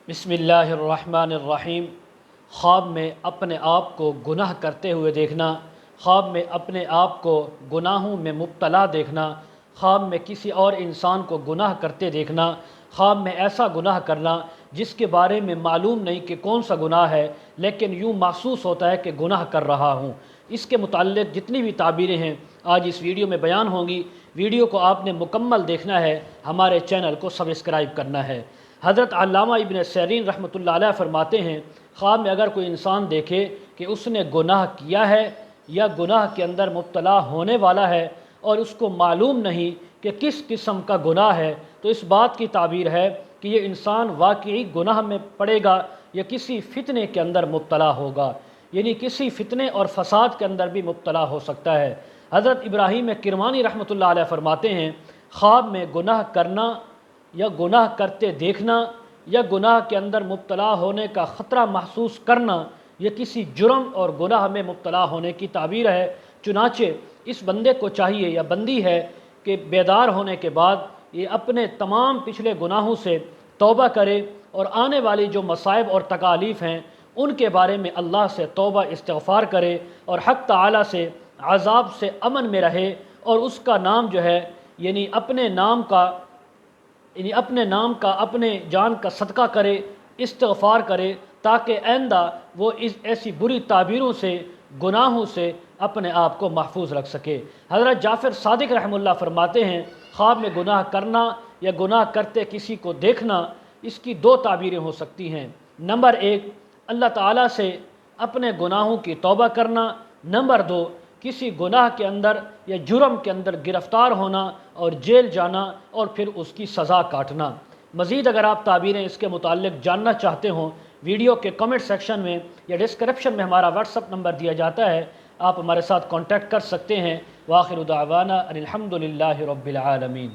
بسم اللہ الرحمن الرحیم۔ خواب میں اپنے آپ کو گناہ کرتے ہوئے دیکھنا، خواب میں اپنے آپ کو گناہوں میں مبتلا دیکھنا، خواب میں کسی اور انسان کو گناہ کرتے دیکھنا، خواب میں ایسا گناہ کرنا جس کے بارے میں معلوم نہیں کہ کون سا گناہ ہے، لیکن یوں محسوس ہوتا ہے کہ گناہ کر رہا ہوں۔ اس کے متعلق جتنی بھی تعبیریں ہیں آج اس ویڈیو میں بیان ہوں گی۔ ویڈیو کو آپ نے مکمل دیکھنا ہے، ہمارے چینل کو سبسکرائب کرنا ہے۔ حضرت علامہ ابن سیرین رحمۃ اللہ علیہ فرماتے ہیں، خواب میں اگر کوئی انسان دیکھے کہ اس نے گناہ کیا ہے یا گناہ کے اندر مبتلا ہونے والا ہے اور اس کو معلوم نہیں کہ کس قسم کا گناہ ہے، تو اس بات کی تعبیر ہے کہ یہ انسان واقعی گناہ میں پڑے گا یا کسی فتنے کے اندر مبتلا ہوگا، یعنی کسی فتنے اور فساد کے اندر بھی مبتلا ہو سکتا ہے۔ حضرت ابراہیم کرمانی رحمۃ اللہ علیہ فرماتے ہیں، خواب میں گناہ کرنا یا گناہ کرتے دیکھنا یا گناہ کے اندر مبتلا ہونے کا خطرہ محسوس کرنا، یہ کسی جرم اور گناہ میں مبتلا ہونے کی تعبیر ہے۔ چنانچہ اس بندے کو چاہیے یا بندی ہے کہ بیدار ہونے کے بعد یہ اپنے تمام پچھلے گناہوں سے توبہ کرے اور آنے والی جو مصائب اور تکالیف ہیں ان کے بارے میں اللہ سے توبہ استغفار کرے اور حق تعالی سے عذاب سے امن میں رہے، اور اس کا نام جو ہے یعنی اپنے نام کا اپنے جان کا صدقہ کرے، استغفار کرے، تاکہ آئندہ وہ اس ایسی بری تعبیروں سے، گناہوں سے اپنے آپ کو محفوظ رکھ سکے۔ حضرت جعفر صادق رحمہ اللہ فرماتے ہیں، خواب میں گناہ کرنا یا گناہ کرتے کسی کو دیکھنا، اس کی دو تعبیریں ہو سکتی ہیں۔ نمبر ایک، اللہ تعالیٰ سے اپنے گناہوں کی توبہ کرنا۔ نمبر دو، کسی گناہ کے اندر یا جرم کے اندر گرفتار ہونا اور جیل جانا اور پھر اس کی سزا کاٹنا۔ مزید اگر آپ تعبیریں اس کے متعلق جاننا چاہتے ہوں، ویڈیو کے کمنٹ سیکشن میں یا ڈسکرپشن میں ہمارا واٹس اپ نمبر دیا جاتا ہے، آپ ہمارے ساتھ کانٹیکٹ کر سکتے ہیں۔ وآخر دعوانا ان الحمد للہ رب العالمین۔